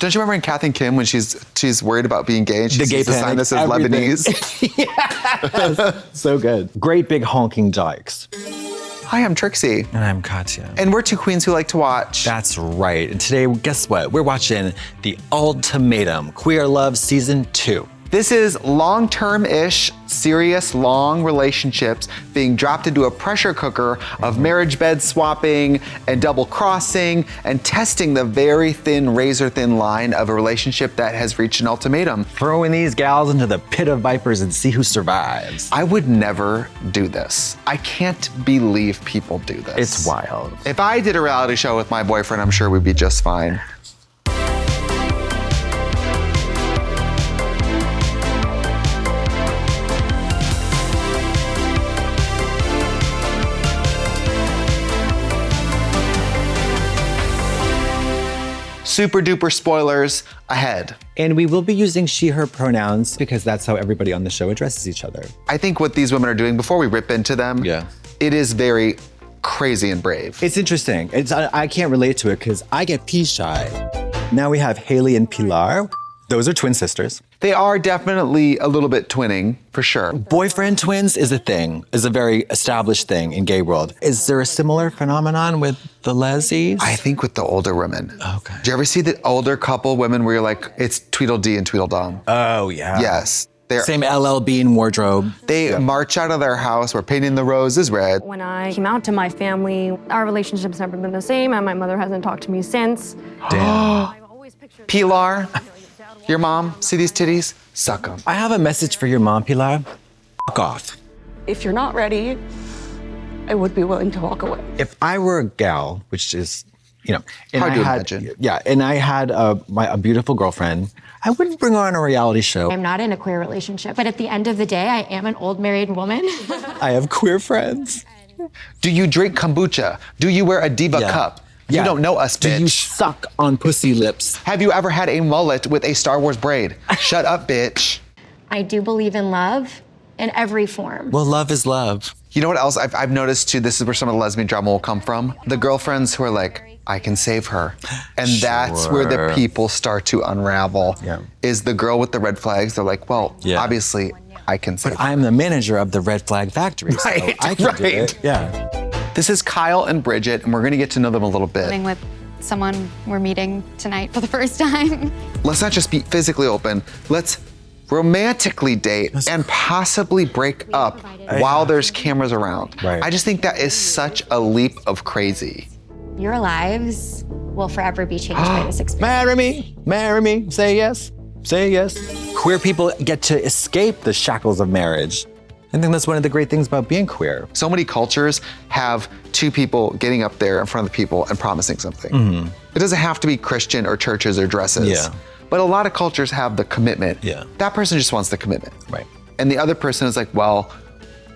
Don't you remember in Kath and Kim when she's worried about being gay and she sees the sign that says Lebanese? Yeah. So good. Great big honking dykes. Hi, I'm Trixie. And I'm Katya. And we're two queens who like to watch. That's right. And today, guess what? We're watching The Ultimatum, Queer Love Season 2. This is long-term-ish, serious, long relationships being dropped into a pressure cooker of marriage bed swapping and double crossing and testing the very thin, razor-thin line of a relationship that has reached an ultimatum. Throwing these gals into the pit of vipers and see who survives. I would never do this. I can't believe people do this. It's wild. If I did a reality show with my boyfriend, I'm sure we'd be just fine. Super duper spoilers ahead. And we will be using she, her pronouns because that's how everybody on the show addresses each other. I think what these women are doing, before we rip into them, it is very crazy and brave. It's interesting. I can't relate to it because I get pee shy. Now we have Haley and Pilar. Those are twin sisters. They are definitely a little bit twinning, for sure. Boyfriend twins is a thing, is a very established thing in gay world. Is there a similar phenomenon with the lesies? I think with the older women. Okay. Do you ever see the older couple women where you're like, it's Tweedledee and Tweedledum? Oh, yeah. Yes. Same LL Bean wardrobe. They march out of their house, we're painting the roses red. When I came out to my family, our relationship's never been the same, and my mother hasn't talked to me since. Damn. Pilar, your mom, see these titties? Suck them. I have a message for your mom, Pilar. Fuck off. If you're not ready, I would be willing to walk away. If I were a gal, which is, and hard to imagine. Yeah, and I had a beautiful girlfriend, I wouldn't bring her on a reality show. I'm not in a queer relationship, but at the end of the day, I am an old married woman. I have queer friends. Do you drink kombucha? Do you wear a Diva cup? You don't know us, bitch. Do you suck on pussy lips? Have you ever had a mullet with a Star Wars braid? Shut up, bitch. I do believe in love in every form. Well, love is love. You know what else I've noticed too? This is where some of the lesbian drama will come from. The girlfriends who are like, I can save her. And that's where the people start to unravel. Yeah. Is the girl with the red flags, they're like, well, obviously I can save her. I'm the manager of the Red Flag Factory, so I can do it. Yeah. This is Kyle and Bridget, and we're gonna get to know them a little bit. Living with someone we're meeting tonight for the first time. Let's not just be physically open, let's romantically date and possibly break up while there's cameras around. Right. I just think that is such a leap of crazy. Your lives will forever be changed by this experience. Marry me, say yes, say yes. Queer people get to escape the shackles of marriage. I think that's one of the great things about being queer. So many cultures have two people getting up there in front of the people and promising something. It doesn't have to be Christian or churches or dresses. Yeah. But a lot of cultures have the commitment. Yeah. That person just wants the commitment. Right. And the other person is like, well,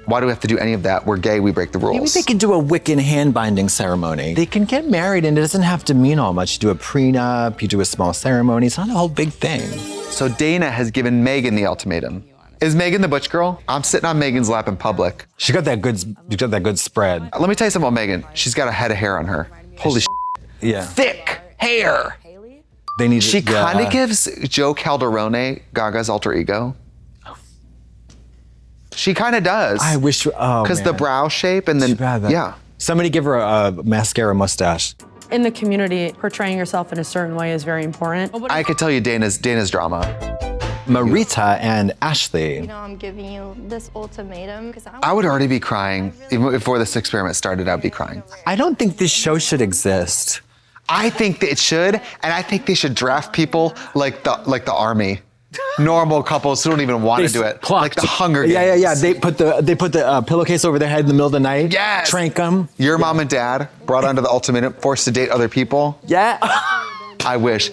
why do we have to do any of that? We're gay, we break the rules. Maybe they can do a Wiccan hand binding ceremony. They can get married and it doesn't have to mean all much. You do a prenup, you do a small ceremony. It's not a whole big thing. So Dana has given Megan the ultimatum. Is Megan the butch girl? I'm sitting on Megan's lap in public. You got that good spread. Let me tell you something about Megan. She's got a head of hair on her. Holy Yeah. thick hair. They need She kind of gives Joe Calderone Gaga's alter ego. She kind of does. I wish, Because the brow shape and then, yeah. Somebody give her a mascara mustache. In the community, portraying yourself in a certain way is very important. I could tell you Dana's drama. Marita and Ashley. I'm giving you this ultimatum because I would already be crying. Even before this experiment started, I'd be crying. I don't think this show should exist. I think that it should, and I think they should draft people like the army. Normal couples who don't even want to do it. Like the Hunger Games. Yeah. They put the pillowcase over their head in the middle of the night. Yes. Trank them. Your mom and dad brought onto the ultimatum, forced to date other people. Yeah. I wish.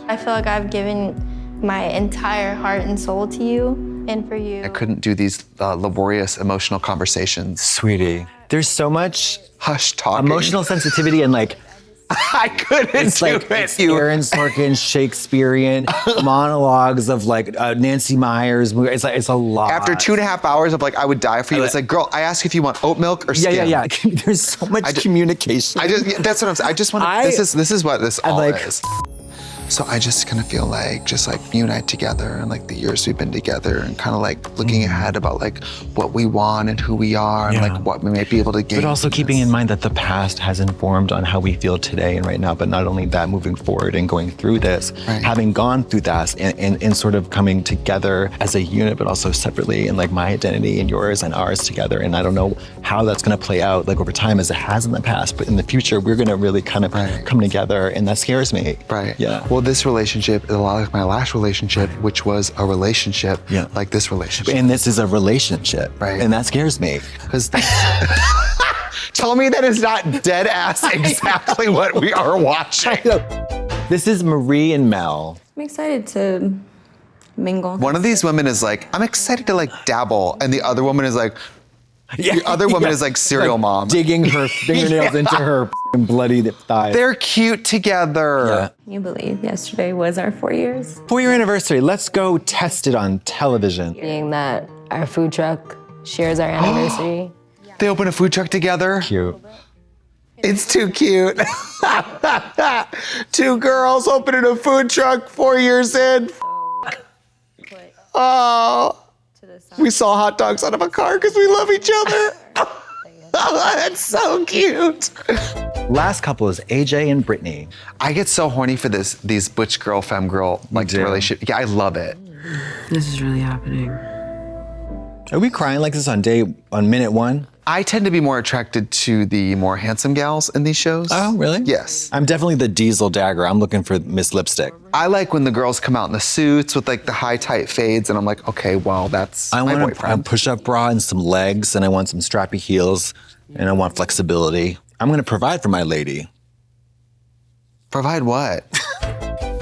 I feel like I've given my entire heart and soul to you and for you. I couldn't do these laborious emotional conversations. Sweetie, there's so much hush talking. Emotional sensitivity and like, I couldn't it's do like, it. It's Aaron Sorkin Shakespearean monologues of like Nancy Meyers. It's a lot. After 2.5 hours of like, I would die for you. It's like, girl, I ask if you want oat milk or skim. Yeah. There's so much communication. That's what I'm saying. I just want to, this is what this all is. So I just kind of feel like just like you and I together and like the years we've been together and kind of like looking ahead about like what we want and who we are and like what we might be able to gain. But also keeping in mind that the past has informed on how we feel today and right now, but not only that, moving forward and going through this, having gone through that and sort of coming together as a unit, but also separately and like my identity and yours and ours together. And I don't know how that's gonna play out like over time as it has in the past, but in the future, we're gonna really kind of come together and that scares me. Right. Yeah. Well, this relationship is a lot like my last relationship, which was a relationship like this relationship. And this is a relationship. Right. And that scares me. Because tell me that is not dead ass exactly what we are watching. This is Marie and Mel. I'm excited to mingle. One of these women is like, I'm excited to like dabble. And the other woman is like, the other woman is like serial mom. Digging her fingernails into her bloody thighs. They're cute together. Yeah. Can you believe yesterday was our 4 years? 4-year anniversary. Let's go test it on television. Being that our food truck shares our anniversary. They open a food truck together. Cute. It's too cute. 2 girls opening a food truck 4 years in. Oh. We saw hot dogs out of a car because we love each other. Oh, that's so cute. Last couple is AJ and Brittany. I get so horny for these butch girl, femme girl like relationship. Yeah, I love it. This is really happening. Are we crying like this on minute 1? I tend to be more attracted to the more handsome gals in these shows. Oh, really? Yes. I'm definitely the Diesel Dagger. I'm looking for Miss Lipstick. I like when the girls come out in the suits with like the high tight fades and I'm like, okay, well, that's my want boyfriend. a push-up bra and some legs and I want some strappy heels and I want flexibility. I'm gonna provide for my lady. Provide what?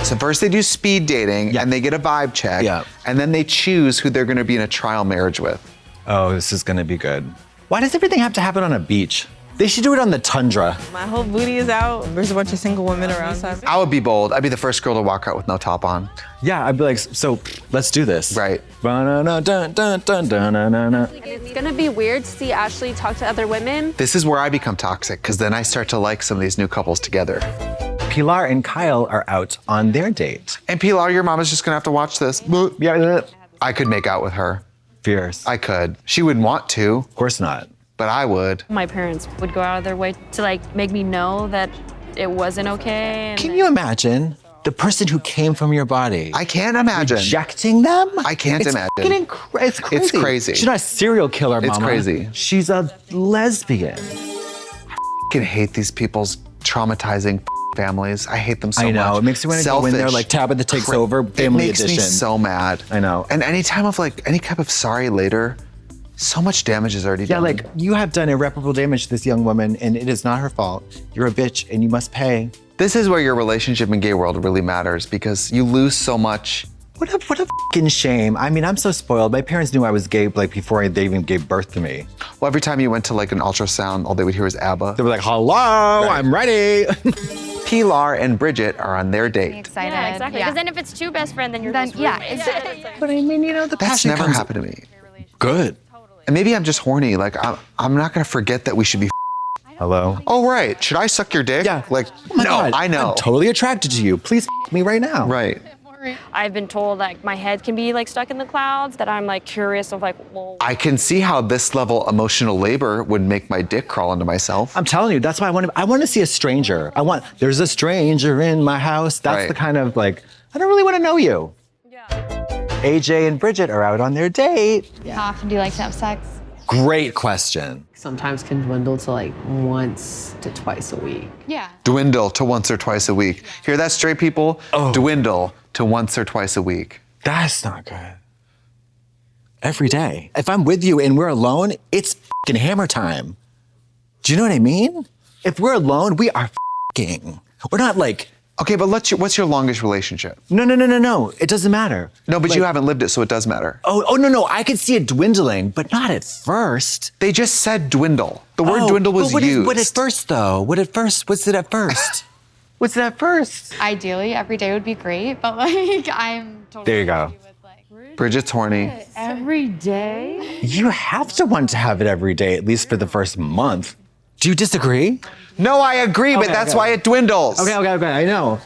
So first they do speed dating and they get a vibe check and then they choose who they're gonna be in a trial marriage with. Oh, this is gonna be good. Why does everything have to happen on a beach? They should do it on the tundra. My whole booty is out. There's a bunch of single women around. I would be bold. I'd be the first girl to walk out with no top on. Yeah, I'd be like, so let's do this. Right. It's gonna be weird to see Ashley talk to other women. This is where I become toxic because then I start to like some of these new couples together. Pilar and Kyle are out on their date. And Pilar, your mom is just gonna have to watch this. Yeah. I could make out with her. Fierce. I could. She wouldn't want to. Of course not. But I would. My parents would go out of their way to like make me know that it wasn't okay. Can you imagine the person who came from your body? I can't imagine. Rejecting them? I can't imagine. It's crazy. It's crazy. She's not a serial killer, Mama. It's crazy. She's a lesbian. I fucking hate these people's traumatizing families. I hate them so much. I know. It makes me want to go in there like Tabitha Takes Over, Family Edition. It makes me so mad. I know. And any time of like, any type of sorry later, so much damage is already done. Yeah, like you have done irreparable damage to this young woman and it is not her fault. You're a bitch and you must pay. This is where your relationship in gay world really matters because you lose so much. What a fucking shame. I mean, I'm so spoiled. My parents knew I was gay like before they even gave birth to me. Well, every time you went to like an ultrasound, all they would hear was ABBA. They were like, hello, I'm ready. Pilar and Bridget are on their date. Excited. Yeah, exactly. Because then if it's 2 best friends, then you're just roommates. But I mean, you know, the That's passion never comes happened to me. Good. And maybe I'm just horny. Like, I'm not gonna forget that we should be Hello? Oh, right. Should I suck your dick? Yeah. Like, Oh my no, God, I know. I'm totally attracted to you. Please me right now. Right. I've been told like my head can be like stuck in the clouds, that I'm like curious of like, well. I can see how this level emotional labor would make my dick crawl into myself. I'm telling you, that's why I want to see a stranger. There's a stranger in my house. That's the kind of like, I don't really want to know you. Yeah. AJ and Bridget are out on their date. How often do you like to have sex? Great question. Sometimes can dwindle to like once to twice a week. Yeah. Dwindle to once or twice a week. Hear that, straight people? Oh. Dwindle to once or twice a week. That's not good. Every day. If I'm with you and we're alone, it's fucking hammer time. Do you know what I mean? If we're alone, we are fucking. We're not like, Okay, but what's your longest relationship? no. It doesn't matter. No, but you haven't lived it, so it does matter. Oh, no. I could see it dwindling, but not at first. They just said dwindle. The word dwindle was used. What at first, though? What at first? What's it at first? What's it at first? Ideally, every day would be great, but like I'm totally There you go. happy with like Bridget's horny. Every day? You have to want to have it every day, at least for the first month. Do you disagree? No, I agree, but that's why it dwindles. Okay. I know.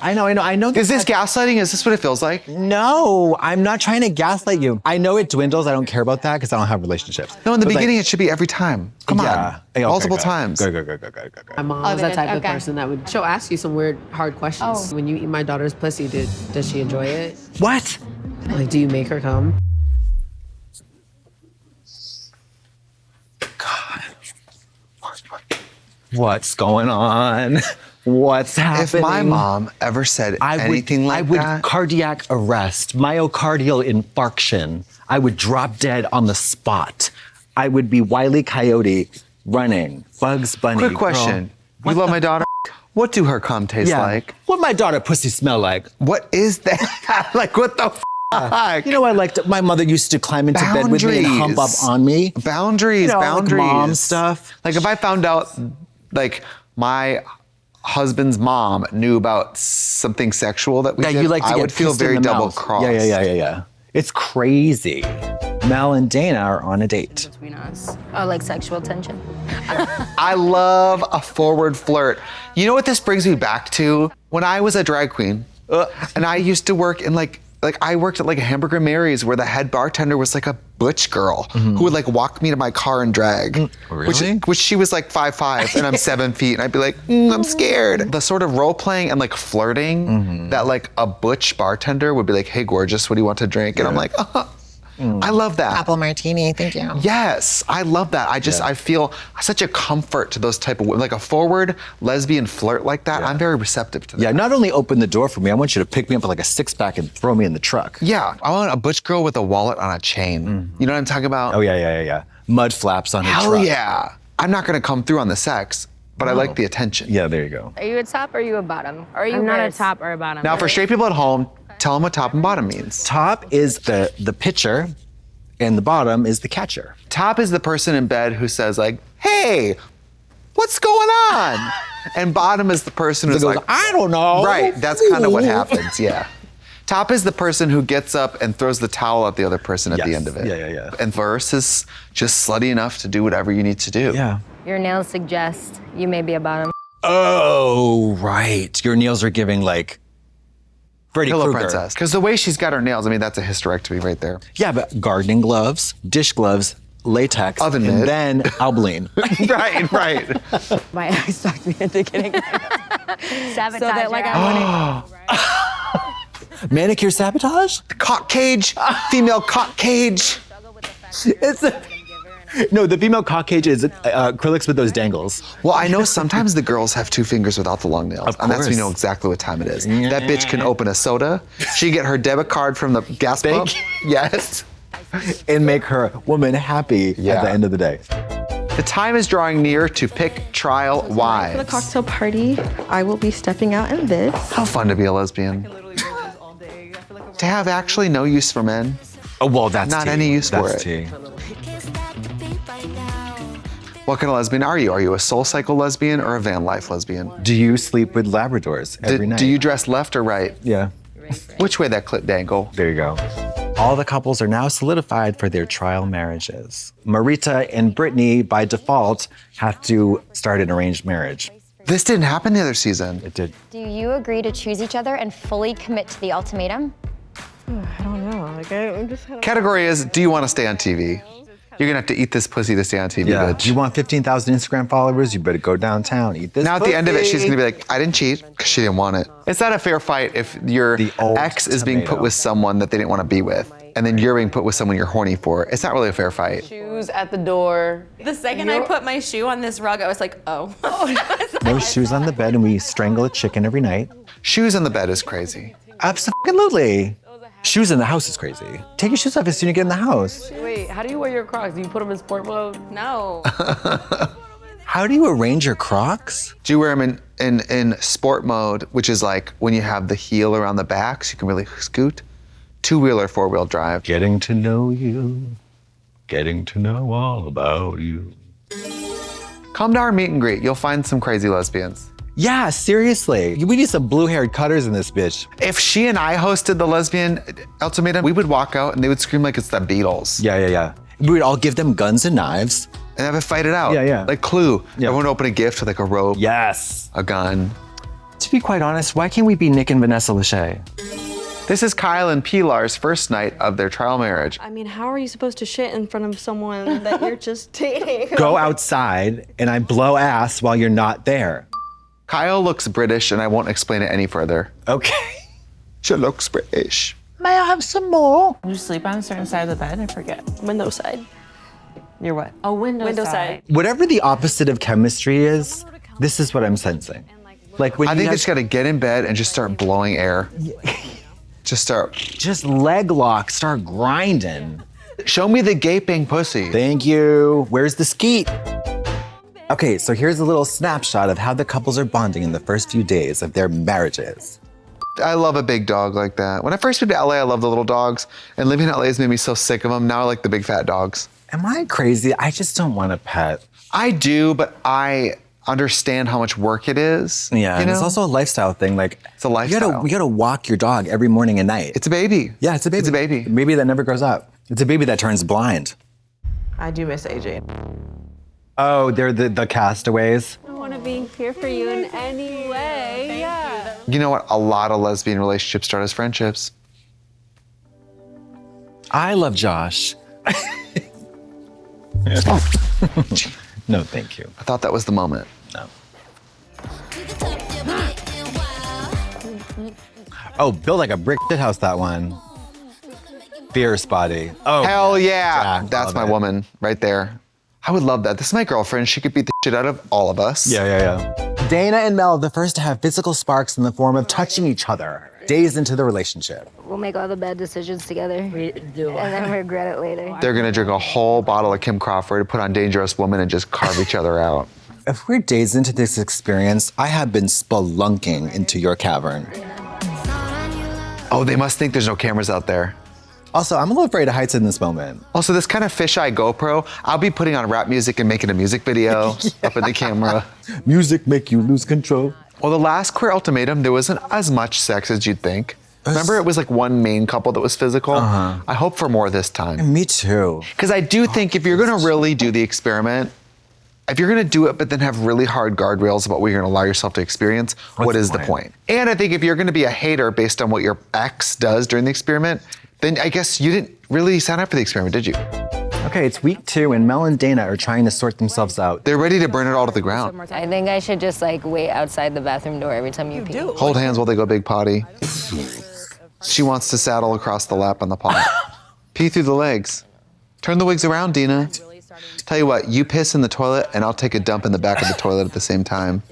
Is this gaslighting? Is this what it feels like? No, I'm not trying to gaslight you. I know it dwindles. I don't care about that because I don't have relationships. No, in the But, like, beginning, it should be every time. Come on. Okay, Multiple go. times. Go. My mom Oh, was that they type did? of Okay. person that would, she'll ask you some weird, hard questions. Oh. When you eat my daughter's pussy, does she enjoy it? What? Like, do you make her come? What's going on? What's happening? If my mom ever said anything like I would that, cardiac arrest, myocardial infarction. I would drop dead on the spot. I would be Wile E. Coyote running. Bugs Bunny. quick question. Girl. You love my daughter? What do her cum taste Yeah. like? What my daughter pussy smell like? What is that? Like, what the fuck? You know, my mother used to climb into bed with me and hump up Boundaries. on me. Boundaries, You know, like boundaries. mom stuff. Like if I found out, like my husband's mom knew about something sexual that we Yeah, did, you like to I get would feel kissed in very the double mouth. crossed. Yeah. It's crazy. Mel and Dana are on a date. Between us. Oh, like sexual tension. I love a forward flirt. You know what this brings me back to? When I was a drag queen, and I used to work in like I worked at like a Hamburger Mary's where the head bartender was like a butch girl who would like walk me to my car and drag. Really? Which she was like 5'5" and I'm 7 feet and I'd be like, I'm scared. The sort of role playing and like flirting that like a butch bartender would be like, hey gorgeous, what do you want to drink? And I'm like, I love that. Apple martini, thank you. Yes, I love that. I feel such a comfort to those type of women. Like a forward lesbian flirt like that, I'm very receptive to that. Yeah, not only open the door for me, I want you to pick me up with like a six-pack and throw me in the truck. Yeah, I want a butch girl with a wallet on a chain. You know what I'm talking about? Oh, yeah. Mud flaps on her Hell truck. yeah. I'm not gonna come through on the sex, but I like the attention. Yeah, there you go. Are you a top or are you a bottom? Or are you I'm not a reverse? top or a bottom. Now for straight people at home, tell them what top and bottom means. Top is the pitcher, and the bottom is the catcher. Top is the person in bed who says like, hey, what's going on? And bottom is the person who's Goes, like, I don't know. Right, that's kind of what happens, yeah. Top is the person who gets up and throws the towel at the other person at the Yes. end of it. Yeah. And verse is just slutty enough to do whatever you need to do. Yeah. Your nails suggest you may be a bottom. Oh, right. Your nails are giving like Freddy Pillow Krueger. princess. Because the way she's got her nails, I mean, that's a hysterectomy right there. Yeah, but gardening gloves, dish gloves, latex, Oven and mitt. then Albaline. right. My ex talked me into getting Sabotage. so that like I wanted. Manicure sabotage? Cock cage, female cock cage. No, the female cock cage is acrylics with those dangles. Well, I know sometimes the girls have 2 fingers without the long nails. Of And that's when you know course. exactly what time it is. That bitch can open a soda. She can get her debit card from the gas pump. Yes. And make her woman happy at Yeah. the end of the day. The time is drawing near to pick trial For the wives. cocktail party, I will be stepping out in this. How fun to be a lesbian. To have actually no use for men. Oh, well, that's Not tea. any use for That's it. tea. What kind of lesbian are you? Are you a soul cycle lesbian or a van life lesbian? Do you sleep with Labradors every night? Do you dress left or right? Yeah. Which way that clip dangle? There you go. All the couples are now solidified for their trial marriages. Marita and Brittany, by default, have to start an arranged marriage. This didn't happen the other season. It did. Do you agree to choose each other and fully commit to the ultimatum? I don't know. Like I'm just kind of. Category is, do you want to stay on TV? You're gonna have to eat this pussy to stay on TV, Yeah. bitch. You want 15,000 Instagram followers? You better go downtown, eat this. Now at the end of it, she's pussy. gonna be like, I didn't cheat because she didn't want it. It's not a fair fight if your The old ex is being put tomato. with someone that they didn't want to be with, and then you're being put with someone you're horny for. It's not really a fair fight. Shoes at the door. The second I put my shoe on this rug, I was like, oh. No shoes on the bed, and we strangle a chicken every night. Shoes on the bed is crazy. Absolutely. Shoes in the house is crazy. Take your shoes off as soon as you get in the house. Wait, how do you wear your Crocs? Do you put them in sport mode? No. How do you arrange your Crocs? Do you wear them in sport mode, which is like when you have the heel around the back so you can really scoot? 2-wheel or 4-wheel drive? Getting to know you, getting to know all about you. Come to our meet and greet. You'll find some crazy lesbians. Yeah, seriously. We need some blue-haired cutters in this bitch. If she and I hosted the lesbian ultimatum, we would walk out and they would scream like it's the Beatles. Yeah. We would all give them guns and knives, and have it fight it out. Yeah. Like Clue. Yeah. Everyone open a gift with like a rope, Yes. a gun. To be quite honest, why can't we be Nick and Vanessa Lachey? This is Kyle and Pilar's first night of their trial marriage. I mean, how are you supposed to shit in front of someone that you're just dating? Go outside and I blow ass while you're not there. Kyle looks British, and I won't explain it any further. Okay. She looks British. May I have some more? You sleep on a certain side of the bed? I forget. Window side. You're what? Oh, window side. Whatever the opposite of chemistry is, this is what I'm sensing. Like when I you think have- it's got to get in bed and just start blowing air. just leg lock, start grinding. Show me the gaping pussy. Thank you. Where's the skeet? Okay, so here's a little snapshot of how the couples are bonding in the first few days of their marriages. I love a big dog like that. When I first moved to LA, I loved the little dogs, and living in LA has made me so sick of them. Now I like the big fat dogs. Am I crazy? I just don't want a pet. I do, but I understand how much work it is. Yeah, you and know? it's also a lifestyle thing. Like It's a lifestyle. You gotta walk your dog every morning and night. It's a baby. Yeah, it's a baby. It's a baby. A baby that never grows up. It's a baby that turns blind. I do miss AJ. Oh, they're the castaways. I want to be here for you in any way. Yeah. You know what? A lot of lesbian relationships start as friendships. I love Josh. No, thank you. I thought that was the moment. No. Oh, build like a brick shit house, that one. Fierce body. Oh, Hell yeah. Jack, That's love my it. woman right there. I would love that. This is my girlfriend. She could beat the shit out of all of us. Yeah. Dana and Mel, the first to have physical sparks in the form of touching each other, days into the relationship. We'll make all the bad decisions together. We do. And then regret it later. They're gonna drink a whole bottle of Kim Crawford, put on Dangerous Woman, and just carve each other out. If we're days into this experience, I have been spelunking into your cavern. Oh, they must think there's no cameras out there. Also, I'm a little afraid of heights in this moment. Also, this kind of fisheye GoPro, I'll be putting on rap music and making a music video up in the camera. Music make you lose control. Well, the last Queer Ultimatum, there wasn't as much sex as you'd think. Remember, it was like one main couple that was physical? I hope for more this time. Me too. Because I do think if you're gonna really do the experiment, if you're gonna do it but then have really hard guardrails about what you're gonna allow yourself to experience, what is the point? And I think if you're gonna be a hater based on what your ex does during the experiment, then I guess you didn't really sign up for the experiment, did you? Okay, it's week 2 and Mel and Dana are trying to sort themselves out. They're ready to burn it all to the ground. I think I should just like wait outside the bathroom door every time you pee. Hold hands while they go big potty. She wants to saddle across the lap on the pot. Pee through the legs. Turn the wigs around, Dina. Tell you what, you piss in the toilet and I'll take a dump in the back of the toilet at the same time.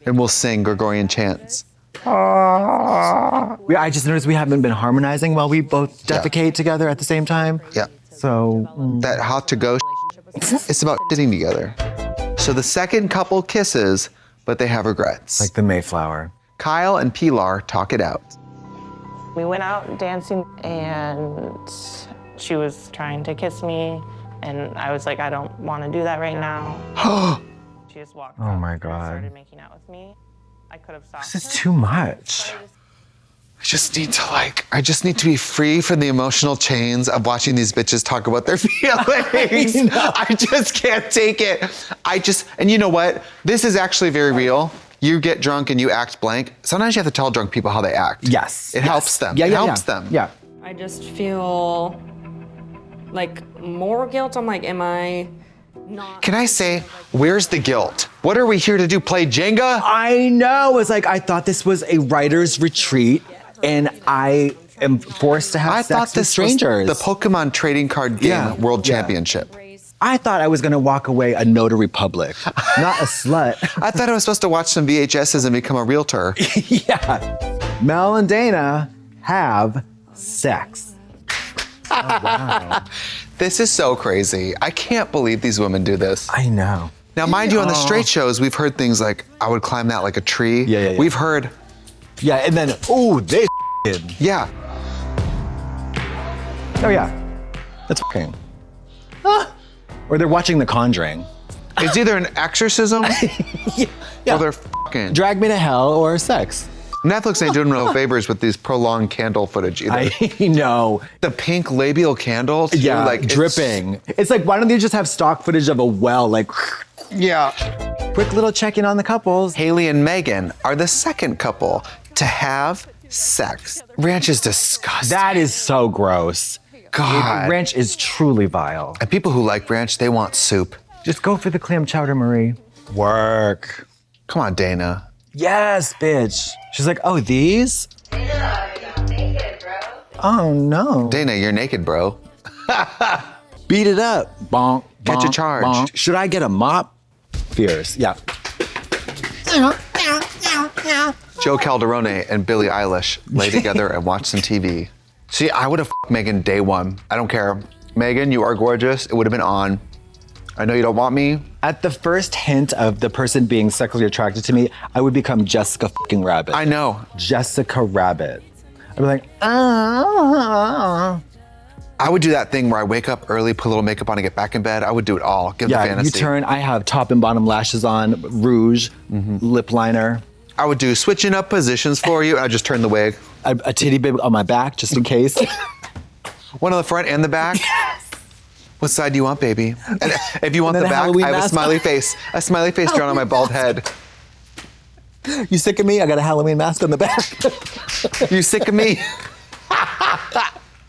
And we'll sing Gregorian chants. I just noticed we haven't been harmonizing while we both defecate together at the same time. Yeah. So that hot to go it's about sitting together. So the second couple kisses, but they have regrets. like the Mayflower. Kyle and Pilar talk it out. We went out dancing and she was trying to kiss me and I was like, I don't want to do that right now. She just walked Oh up my and God. started making out with me. I could have stopped This is her. too much. I just need to be free from the emotional chains of watching these bitches talk about their feelings. I just can't take it. And you know what? This is actually very real. You get drunk and you act blank. Sometimes you have to tell drunk people how they act. Yes. It helps them. Yeah, it yeah, helps yeah. them. Yeah. I just feel like more guilt. I'm like, am I not? Can I say, where's the guilt? What are we here to do? Play Jenga? I know. It's like I thought this was a writer's retreat and I am forced to have I sex thought with this strangers. was the Pokemon trading card game Yeah, world yeah. championship. I thought I was gonna walk away a notary public, not a slut. I thought I was supposed to watch some VHSs and become a realtor. Yeah. Mel and Dana have sex. This is so crazy. I can't believe these women do this. I know. Now, mind you, on the straight shows, we've heard things like, I would climb that like a tree. Yeah. We've heard, Yeah, and then, ooh, they did. yeah. Oh yeah. That's fucking. Or they're watching The Conjuring. It's either an exorcism Yeah. or they're fucking. Drag me to hell or sex. Netflix ain't doing no favors with these prolonged candle footage either. I know. The pink labial candle, too, Yeah, like dripping. It's like, why don't they just have stock footage of a well? Like, Yeah. quick little check-in on the couples. Haley and Megan are the second couple to have sex. Ranch is disgusting. That is so gross. God. Ranch is truly vile. And people who like ranch, they want soup. Just go for the clam chowder, Marie. Work. Come on, Dana. Yes, bitch. She's like, oh, these? Oh, no. Dana, you're naked, bro. Beat it up. Bonk, Catch a bonk, charge. bonk. Should I get a mop? Fierce, yeah. Joe Calderone and Billie Eilish lay together and watch some TV. See, I would have f***ed Megan day one. I don't care. Megan, you are gorgeous. It would have been on. I know you don't want me. At the first hint of the person being sexually attracted to me, I would become Jessica fucking Rabbit. I know. Jessica Rabbit. I'd be like, ah. I would do that thing where I wake up early, put a little makeup on, and get back in bed. I would do it all. Give the Yeah, fantasy. you turn, I have top and bottom lashes on, rouge, lip liner, I would do switching up positions for you. I'd just turn the wig. a titty bib on my back, just in case. One on the front and the back. What side do you want, baby? And if you want And the then a back, Halloween I have a mask smiley face. A smiley face drawn on my bald head. You sick of me? I got a Halloween mask on the back. You sick of me?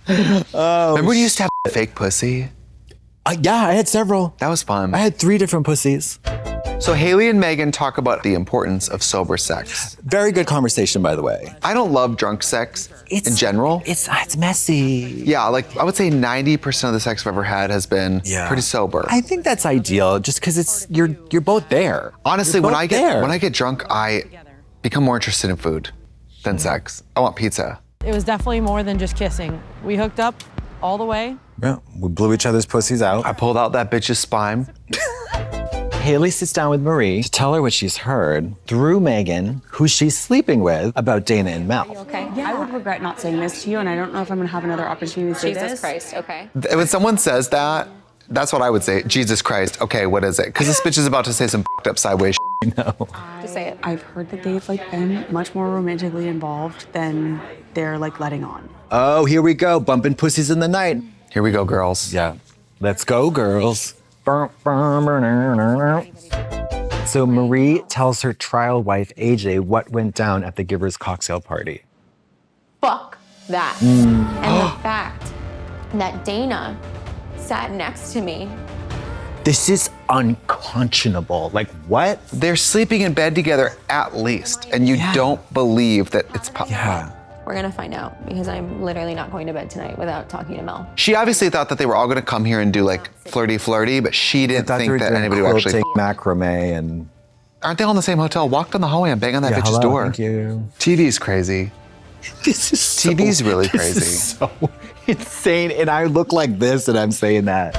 Remember when you used to have fake pussy? Yeah, I had several. That was fun. I had 3 different pussies. So Haley and Megan talk about the importance of sober sex. Very good conversation, by the way. I don't love drunk sex in general. It's messy. Yeah, like I would say 90% of the sex I've ever had has been pretty sober. I think that's ideal, just because you're both there. Honestly, You're when both I get drunk, I become more interested in food than sex. I want pizza. It was definitely more than just kissing. We hooked up all the way. Yeah, we blew each other's pussies out. I pulled out that bitch's spine. Haley sits down with Marie to tell her what she's heard through Megan, who she's sleeping with, about Dana and Mel. Okay. Yeah. I would regret not saying this to you, and I don't know if I'm gonna have another opportunity to say this. Jesus Christ, okay. When someone says that, that's what I would say. Jesus Christ. Okay, what is it? Because this bitch is about to say some f***ed up sideways shit. No. Just say it. I've heard that they've been much more romantically involved than they're letting on. Oh, here we go, bumping pussies in the night. Here we go, girls. Yeah, let's go, girls. So Marie tells her trial wife, AJ, what went down at the Givers cocktail party. Fuck that. And the fact that Dana sat next to me. This is unconscionable. Like, what? They're sleeping in bed together at least, and you don't believe that it's possible. Yeah. We're gonna find out, because I'm literally not going to bed tonight without talking to Mel. She obviously thought that they were all gonna come here and do like flirty, but she didn't think that anybody would actually. Macrame and. Aren't they all in the same hotel? Walk down the hallway and bang on that bitch's hello, door. Thank you. TV's crazy. This is TV's really crazy. This is so insane, and I look like this, and I'm saying that.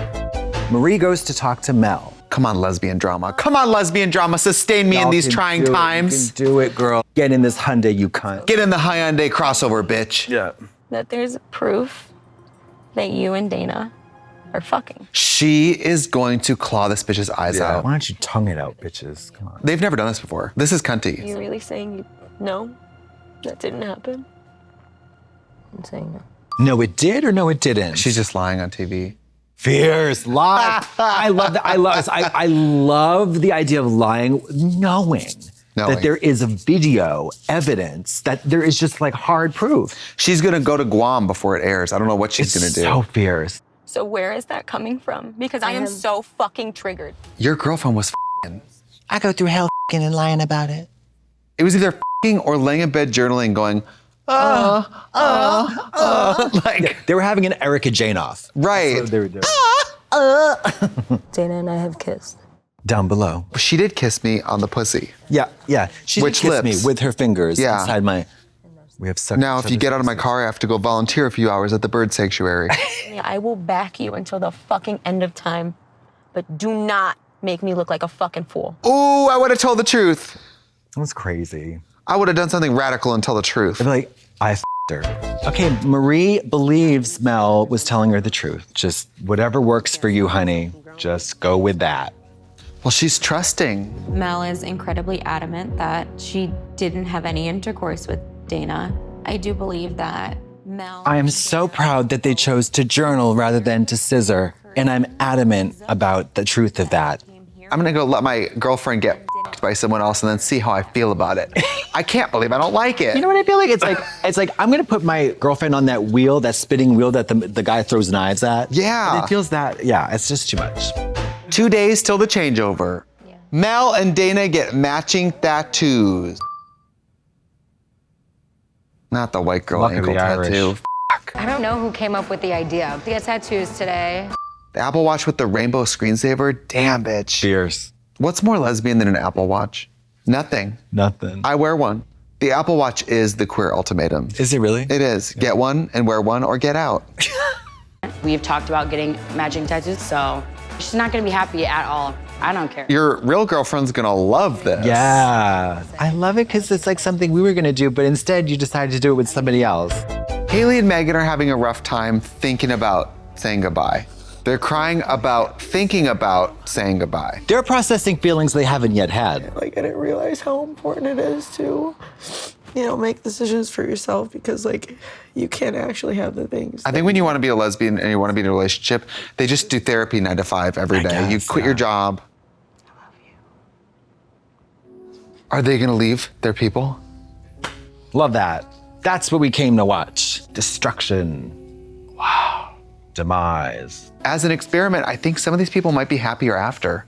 Marie goes to talk to Mel. Come on, lesbian drama. Come on, lesbian drama. Sustain me in these trying times. You can do it, girl. Get in this Hyundai, you cunt. Get in the Hyundai crossover, bitch. Yeah. That there's proof that you and Dana are fucking. She is going to claw this bitch's eyes out. Why don't you tongue it out, bitches? Come on. They've never done this before. This is cunty. You really saying no? That didn't happen? I'm saying no. No, it did or no, it didn't? She's just lying on TV. Fierce, lie. I love that. I love the idea of lying, knowing that there is a video evidence, that there is just like hard proof. She's gonna go to Guam before it airs. I don't know what she's gonna do. So fierce. So where is that coming from? Because I am so fucking triggered. Your girlfriend was f***ing. I go through hell f***ing and lying about it. It was either f***ing or laying in bed journaling going, like they were having an Erica Jane off. Right. That's what they were doing. Dana and I have kissed. Down below. She did kiss me on the pussy. Yeah. She Which did kiss lips? me with her fingers inside my. We have sex. Now, if you get out of my car, I have to go volunteer a few hours at the bird sanctuary. I will back you until the fucking end of time, but do not make me look like a fucking fool. Ooh, I would have told the truth. That's crazy. I would have done something radical and tell the truth. I'd be like, I f***ed her. Okay, Marie believes Mel was telling her the truth. Just whatever works for you, honey. Just go with that. Well, she's trusting. Mel is incredibly adamant that she didn't have any intercourse with Dana. I do believe that Mel... I am so proud that they chose to journal rather than to scissor, and I'm adamant about the truth of that. I'm gonna go let my girlfriend get f***ed by someone else and then see how I feel about it. I can't believe I don't like it. You know what I feel like? It's like I'm gonna put my girlfriend on that wheel, that spinning wheel that the guy throws knives at. Yeah. And it feels that, yeah, it's just too much. 2 days till the changeover. Mel and Dana get matching tattoos. Not the white girl Luck of ankle the Irish. tattoo. I don't know who came up with the idea to get tattoos today. The Apple Watch with the rainbow screensaver? Damn, bitch. Fierce. What's more lesbian than an Apple Watch? Nothing. Nothing. I wear one. The Apple Watch is the queer ultimatum. Is it really? It is. Get one and wear one or get out. We've talked about getting matching tattoos, so she's not gonna be happy at all. I don't care. Your real girlfriend's gonna love this. Yeah. I love it because it's like something we were gonna do, but instead you decided to do it with somebody else. Haley and Megan are having a rough time thinking about saying goodbye. They're crying about thinking about saying goodbye. They're processing feelings they haven't yet had. Like, I didn't realize how important it is to, make decisions for yourself because, like, you can't actually have the things. I think when you want to be a lesbian and you want to be in a relationship, they just do therapy 9 to 5 every day. You quit your job. I love you. Are they gonna leave their people? Love that. That's what we came to watch. Destruction. Wow. Demise. As an experiment, I think some of these people might be happier after.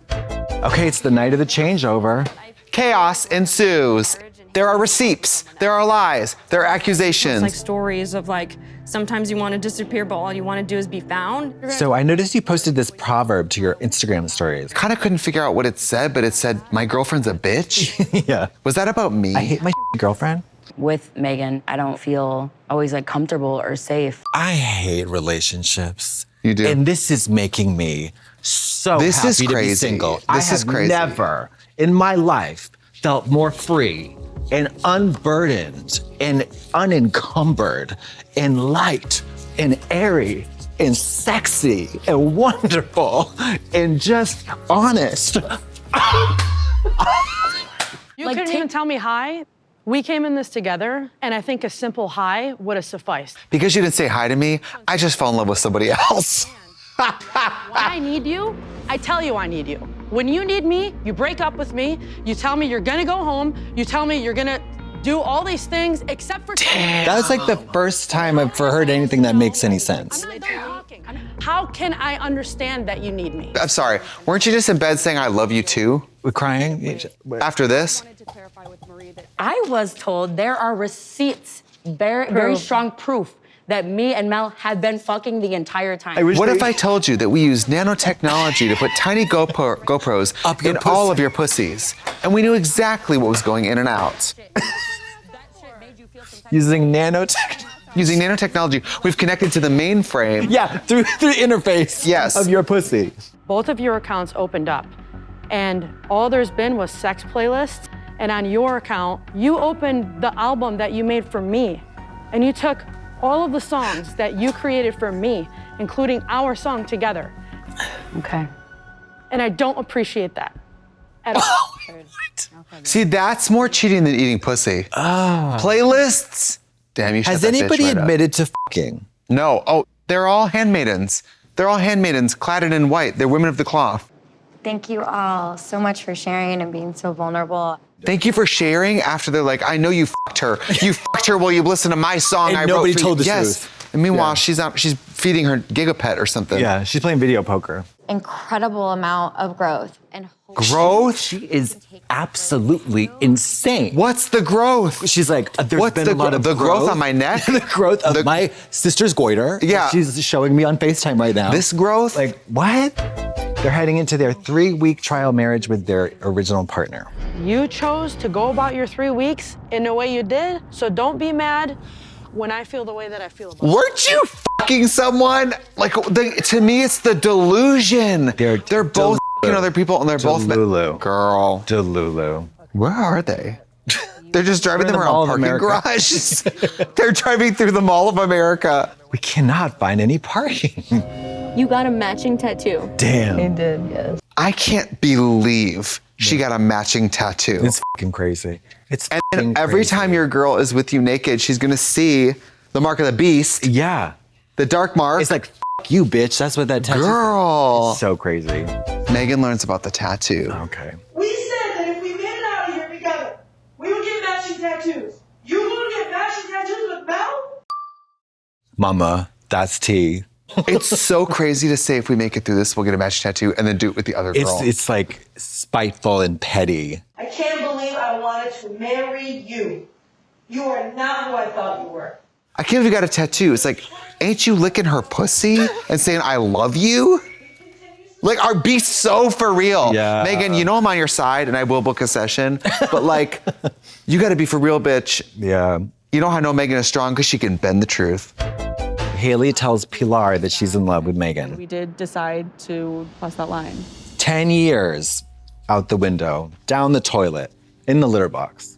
Okay, it's the night of the changeover. Chaos ensues. There are receipts, there are lies, there are accusations. It's like stories of like, sometimes you want to disappear, but all you want to do is be found. So I noticed you posted this proverb to your Instagram stories. Kind of couldn't figure out what it said, but it said, my girlfriend's a bitch? Yeah. Was that about me? I hate my girlfriend. With Megan, I don't feel always like comfortable or safe. I hate relationships. You do? And this is making me so This happy is to be crazy. single. This is crazy. I have never in my life felt more free and unburdened and unencumbered and light and airy and sexy and wonderful and just honest. You couldn't even tell me hi. We came in this together, and I think a simple hi would have sufficed. Because you didn't say hi to me, I just fell in love with somebody else. When I need you, I tell you I need you. When you need me, you break up with me, you tell me you're gonna go home, you tell me you're gonna do all these things except for— That was like the first time I've heard anything that makes any sense. I'm not done talking. How can I understand that you need me? I'm sorry, weren't you just in bed saying I love you too? We're crying? After this? I was told there are receipts, very strong proof that me and Mel had been fucking the entire time. What if I told you that we use nanotechnology to put tiny GoPros Up your in pussy. all of your pussies, and we knew exactly what was going in and out? Using nanotech. Using nanotechnology, we've connected to the mainframe. Yeah, through the interface of your pussy. Both of your accounts opened up, and all there's been was sex playlists. And on your account, you opened the album that you made for me, and you took all of the songs that you created for me, including our song together. Okay. And I don't appreciate that at all. See, that's more cheating than eating pussy. Playlists? Damn, you shut Has that bitch anybody right up. admitted to fucking? No. Oh, they're all handmaidens. They're all handmaidens, cladded in white. They're women of the cloth. Thank you all so much for sharing and being so vulnerable. Thank you for sharing after they're like, I know you fucked her. You fucked her while you listened to my song And I nobody wrote for told you. the Yes. truth. And meanwhile, Yeah. she's feeding her gigapet or something. Yeah, she's playing video poker. Incredible amount of growth and hope. Growth? She is absolutely insane. What's the growth? She's like, there's What's been the a lot of the growth on my neck? the growth of my sister's goiter. Yeah. She's showing me on FaceTime right now. This growth? Like, what? They're heading into their 3-week trial marriage with their original partner. You chose to go about your 3 weeks in the way you did, so don't be mad when I feel the way that I feel about it. Weren't you fucking someone? Like, to me, it's the delusion. They're both fucking other people, and they're both Delulu. Girl. Delulu. Where are they? They're just driving We're in them the around Mall of parking America. garages. They're driving through the Mall of America. We cannot find any parking. You got a matching tattoo. Damn. did, yes. I can't believe she got a matching tattoo. It's fucking crazy. It's and fucking every crazy. time your girl is with you naked, she's gonna see the mark of the beast. Yeah. The dark mark. It's like, fuck you, bitch. That's what that tattoo Girl. is. So crazy. Megan learns about the tattoo. Okay. We said that if we made it out of here together, we would get matching tattoos. You gonna get matching tattoos with Mel? Mama, that's tea. It's so crazy to say if we make it through this, we'll get a matching tattoo and then do it with the other girl. It's like spiteful and petty. I can't believe I wanted to marry you. You are not who I thought you were. I can't believe you got a tattoo. It's like, ain't you licking her pussy and saying, I love you? Like, be so for real. Yeah. Megan, you know I'm on your side and I will book a session, but like, you gotta be for real, bitch. Yeah. You know how I know Megan is strong? Because she can bend the truth. Haley tells Pilar that she's in love with Megan. We did decide to cross that line. 10 years out the window, down the toilet, in the litter box.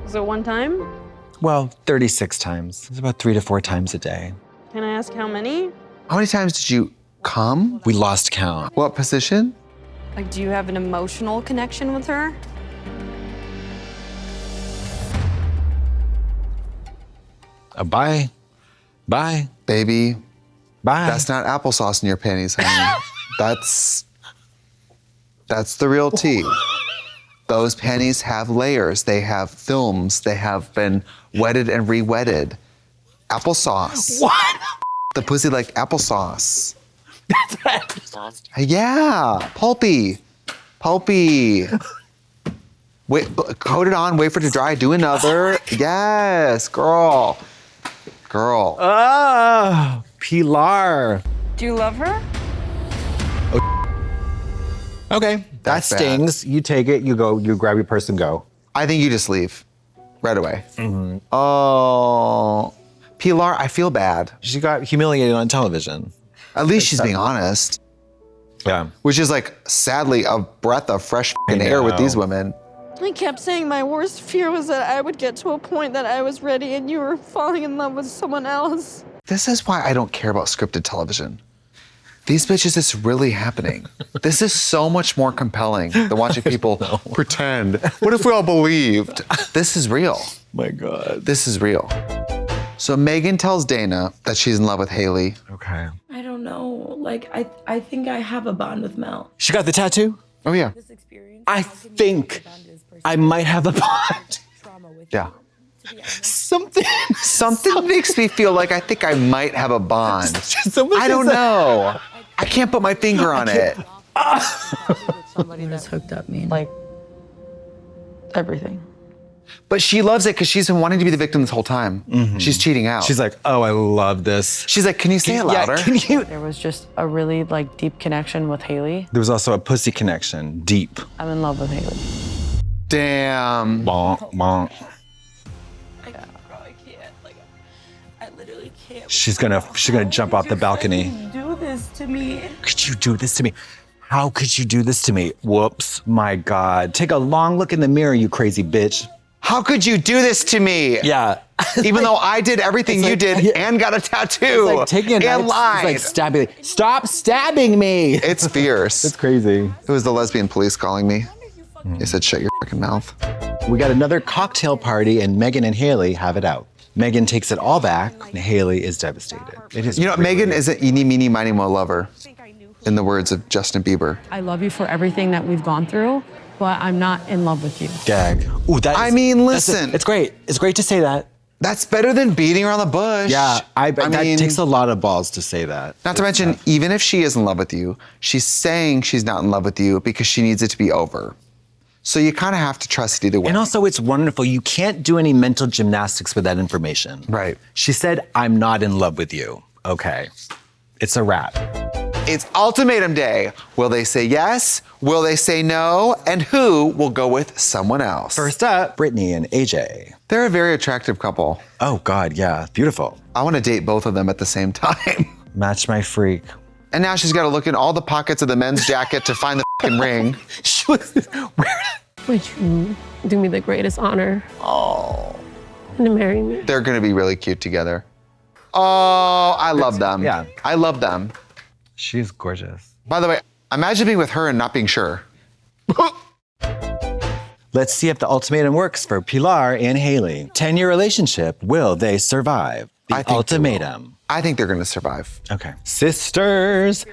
So one time? Well, 36 times. It's about 3 to 4 times a day. Can I ask how many? How many times did you come? We lost count. What position? Like, do you have an emotional connection with her? Bye. Bye. Baby. Bye. That's not applesauce in your panties, honey. That's the real tea. Those panties have layers. They have films. They have been wetted and re-wetted. Applesauce. What? The pussy like applesauce. That's applesauce. Yeah, pulpy. Pulpy. Wait, coat it on, wait for it to dry, do another. Yes, girl. Girl. Oh, Pilar. Do you love her? Okay, that That's bad. stings. You take it, you go, you grab your purse and go. I think you just leave right away. Oh, Pilar, I feel bad. She got humiliated on television. At least she's being honest. Yeah. Which is like, sadly, a breath of fresh f***ing air with these women. I kept saying my worst fear was that I would get to a point that I was ready and you were falling in love with someone else. This is why I don't care about scripted television. These bitches, it's really happening. This is so much more compelling than watching people pretend. What if we all believed? This is real. My God. This is real. So Megan tells Dana that she's in love with Haley. Okay. I don't know. Like, I think I have a bond with Mel. She got the tattoo? Oh, yeah. I think I might have a bond. Yeah. Something makes me feel like I think I might have a bond. I don't know. I can't put my finger on it. Somebody that's hooked up me. Like, everything. But she loves it because she's been wanting to be the victim this whole time. She's cheating out. She's like, oh, I love this. She's like, can you say it louder? Can you? There was just a really deep connection with Haley. There was also a pussy connection, deep. I'm in love with Haley. Damn. Bonk, bonk. I can't. Like, I literally can't. She's gonna jump off the balcony. Do this to me. Could you do this to me? How could you do this to me? Whoops, my God. Take a long look in the mirror, you crazy bitch. How could you do this to me? Yeah. Even though I did everything you did and got a tattoo. It's like taking a knife, and lied. it's like stabbing. Stop stabbing me. It's fierce. It's crazy. It was the lesbian police calling me. They said, shut your fucking mouth. We got another cocktail party and Megan and Haley have it out. Megan takes it all back and Haley is devastated. It is. You know, Megan is an eeny, meeny, miny, mo lover, in the words of Justin Bieber. I love you for everything that we've gone through, but I'm not in love with you. Gag. Ooh, I mean, listen. It's great. It's great to say that. That's better than beating around the bush. Yeah, that mean, takes a lot of balls to say that. Not to mention, even if she is in love with you, she's saying she's not in love with you because she needs it to be over. So you kind of have to trust it either way. And also, it's wonderful. You can't do any mental gymnastics with that information. Right. She said, I'm not in love with you. Okay. It's a wrap. It's ultimatum day. Will they say yes? Will they say no? And who will go with someone else? First up, Brittany and AJ. They're a very attractive couple. Oh, God, yeah. Beautiful. I want to date both of them at the same time. Match my freak. And now she's got to look in all the pockets of the men's jacket to find the fucking ring. Would you do me the greatest honor? Oh. To marry me? They're going to be really cute together. Oh, I love them. Yeah. I love them. She's gorgeous. By the way, Imagine being with her and not being sure. Let's see if the ultimatum works for Pilar and Haley. 10-year relationship, will they survive? The ultimatum. I think they're gonna survive. Okay. Sisters.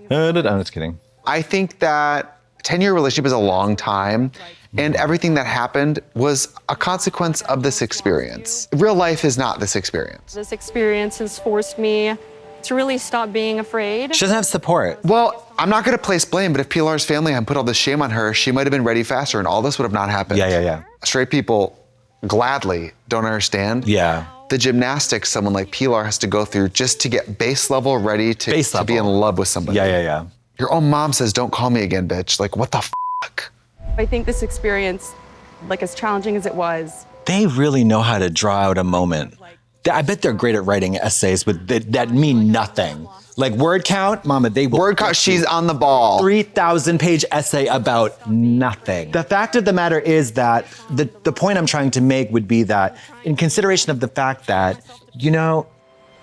I'm just kidding. I think that 10-year relationship is a long time, and everything that happened was a consequence of this experience. Real life is not this experience. This experience has forced me to really stop being afraid. She doesn't have support. Well, I'm not gonna place blame, but if Pilar's family had put all this shame on her, she might have been ready faster and all this would have not happened. Yeah. Straight people gladly don't understand. Yeah. The gymnastics someone like Pilar has to go through just to get base level ready to be in love with somebody. Yeah. Your own mom says, don't call me again, bitch. Like, what the fuck? I think this experience, like as challenging as it was, They really know how to draw out a moment. I bet they're great at writing essays with that mean nothing. Like word count, mama, they will. Word count, she's on the ball. 3,000-page essay about nothing. The fact of the matter is that the point I'm trying to make would be that in consideration of the fact that, you know,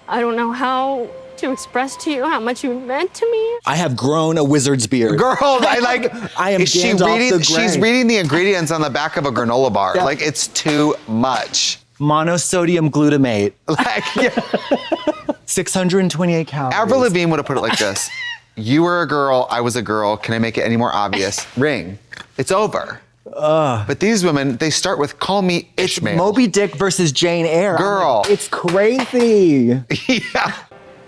I don't know how to express to you how much you meant to me. I have grown a wizard's beard. Girl, I am Is she Gandalf reading- the Grey. She's reading the ingredients on the back of a granola bar. Yeah. Like, it's too much. Monosodium glutamate. Like, yeah. 628 calories. Avril Lavigne would have put it like this. You were a girl, I was a girl. Can I make it any more obvious? Ring. It's over. But these women, they start with call me Ishmael. Moby Dick versus Jane Eyre. Girl. It's crazy. Yeah.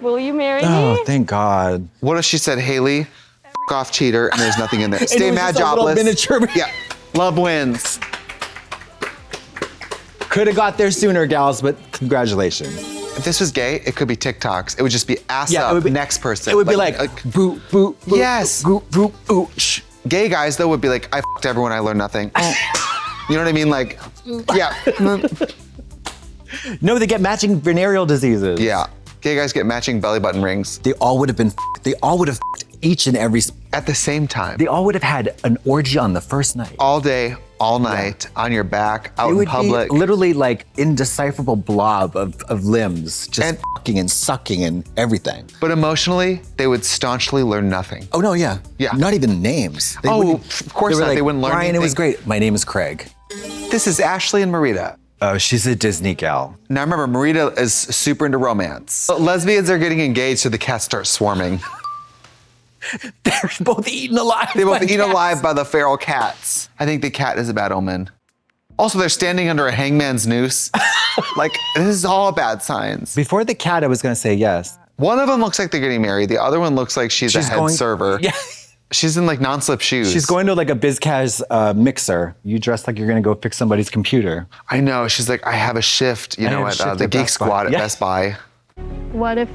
Will you marry me? Oh, thank God. What if she said, Haley, f off cheater, and there's nothing in there. Stay it was mad just a little jobless. miniature. Yeah. Love wins. Could have got there sooner, gals, but congratulations. If this was gay, it could be TikToks. It would just be ass up, it would be, next person. It would be like boop, boop, boop. Yes. Boop, boop, ooch. Gay guys, though, would be like, I f***ed everyone, I learned nothing. You know what I mean? Like, yeah. No, they get matching venereal diseases. Yeah. Gay guys get matching belly button rings. They all would have been They all would have each and every... At the same time. They all would have had an orgy on the first night. All day, all night, on your back, out in public. Be literally like indecipherable blob of limbs, just fucking and sucking and everything. But emotionally, they would staunchly learn nothing. Oh, no, yeah. Yeah. Not even names. They of course not. They wouldn't learn Brian, anything. it was great. My name is Craig. This is Ashley and Marita. Oh, she's a Disney gal. Now remember, Marita is super into romance. Lesbians are getting engaged, so the cats start swarming. They're both eaten alive. They're both eaten alive by the feral cats. I think the cat is a bad omen. Also, they're standing under a hangman's noose. Like, this is all bad signs. Before the cat, I was gonna say yes. One of them looks like they're getting married. The other one looks like she's a head server. Yeah. She's in like non-slip shoes. She's going to like a BizCaz mixer. You dress like you're gonna go fix somebody's computer. I know. She's like, I have a shift, you know, at the Geek Squad at Best Buy. What if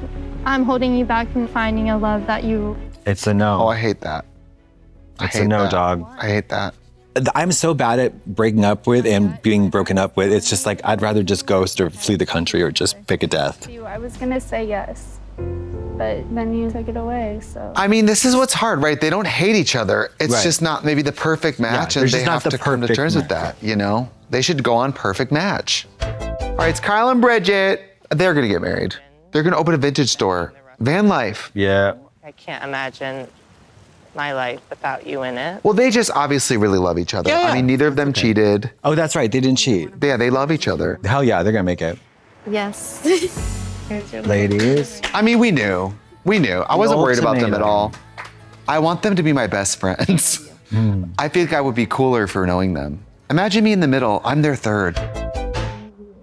I'm holding you back from finding a love that you... It's a no. Oh, I hate that. It's a no, dog. I hate that. I'm so bad at breaking up with and being broken up with. It's just like, I'd rather just ghost or flee the country or just pick a death. I was gonna say yes, but then you took it away, so... I mean, this is what's hard, right? They don't hate each other. It's Right. just not maybe the perfect match, Yeah, and there's they just not have the to come to perfect terms with match. that, you know? They should go on Perfect Match. All right, it's Kyle and Bridget. They're gonna get married. They're gonna open a vintage store. Van life. Yeah. I can't imagine my life without you in it. Well, they just obviously really love each other. Yeah. I mean, neither of them cheated. Oh, that's right. They didn't cheat. Yeah, they love each other. Hell yeah, they're gonna make it. Yes. Ladies. I mean, we knew. We knew. I wasn't worried about them at ultimatum. all. I want them to be my best friends. I think I would be cooler for knowing them. Imagine me in the middle. I'm their third.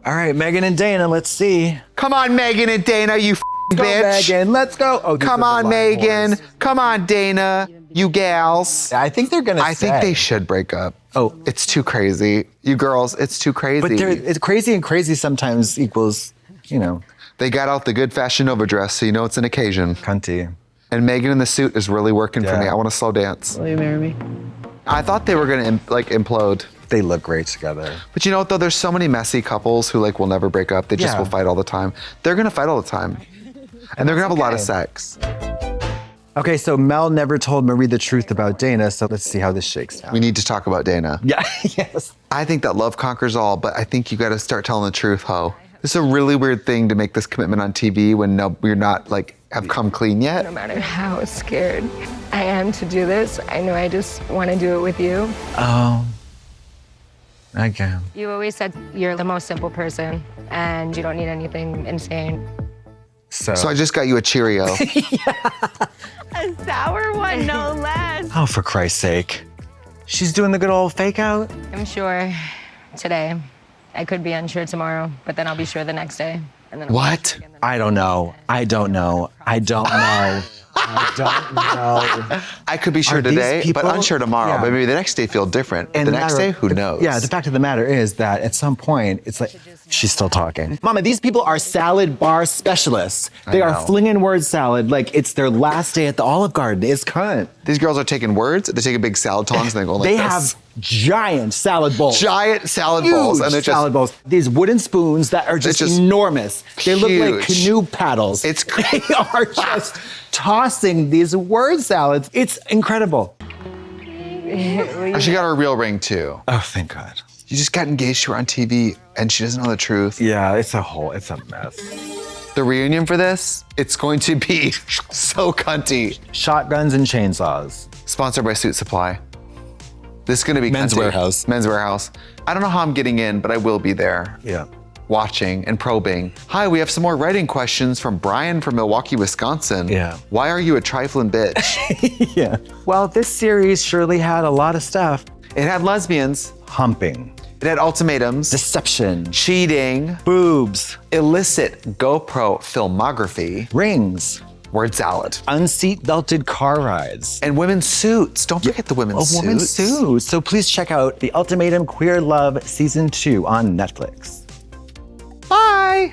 All right, Megan and Dana, let's see. Come on, Megan and Dana, you Go, bitch. Megan, let's go. Oh, these Come are the on, live Megan. ones. Come on, Dana. You gals. I think they're gonna I think they should break up. Oh. It's too crazy. You girls, it's too crazy. But it's crazy, and crazy sometimes equals, you know. They got out the good Fashion Nova dress, so you know it's an occasion. Cunty. And Megan in the suit is really working for Yeah. me. I want to slow dance. Will you marry me? I thought they were gonna implode. They look great together. But you know what though? There's so many messy couples who like will never break up. They just Yeah. will fight all the time. They're gonna fight all the time. And they're gonna have a lot of sex. Okay, so Mel never told Marie the truth about Dana, so let's see how this shakes out. We need to talk about Dana. Yeah, yes. I think that love conquers all, but I think you gotta start telling the truth, ho. It's a really weird thing to make this commitment on TV when you're not like have come clean yet. No matter how scared I am to do this, I know I just want to do it with you. Oh, I can. You always said you're the most simple person and you don't need anything insane. So I just got you a Cheerio. A sour one, no less. Oh, for Christ's sake. She's doing the good old fake out? I'm sure today. I could be unsure tomorrow, but then I'll be sure the next day. And then What? I don't know. I don't know. I don't know. I don't know. I could be sure today, but unsure tomorrow. Yeah. But maybe the next day feel different. And the next day, who knows? Yeah, the fact of the matter is that at some point, it's like, she's still talking. Mama, these people are salad bar specialists. They are flinging word salad like it's their last day at the Olive Garden. It's cunt. These girls are taking words, they take a big salad tongs and they go like They this. have giant salad bowls. Giant salad Huge bowls. And they're just, salad bowls. These wooden spoons that are just enormous. They look like huge. canoe paddles. It's They are just tossing these word salads. It's incredible. She got her real ring too. Oh, thank God. You just got engaged to her on TV and she doesn't know the truth. Yeah, it's a mess. The reunion for this, it's going to be so cunty. Shotguns and chainsaws. Sponsored by Suit Supply. This is gonna be Men's cunty. Warehouse. Men's Warehouse. I don't know how I'm getting in, but I will be there. Yeah. Watching and probing. Hi, we have some more writing questions from Brian from Milwaukee, Wisconsin. Yeah. Why are you a trifling bitch? Yeah. Well, this series surely had a lot of stuff. It had lesbians. Humping. It had ultimatums. Deception. Cheating. Boobs. Illicit GoPro filmography. Rings. Word salad. Unseat belted car rides. And women's suits. Don't forget the women's suits. Women's suits. So please check out The Ultimatum Queer Love Season 2 on Netflix. Bye.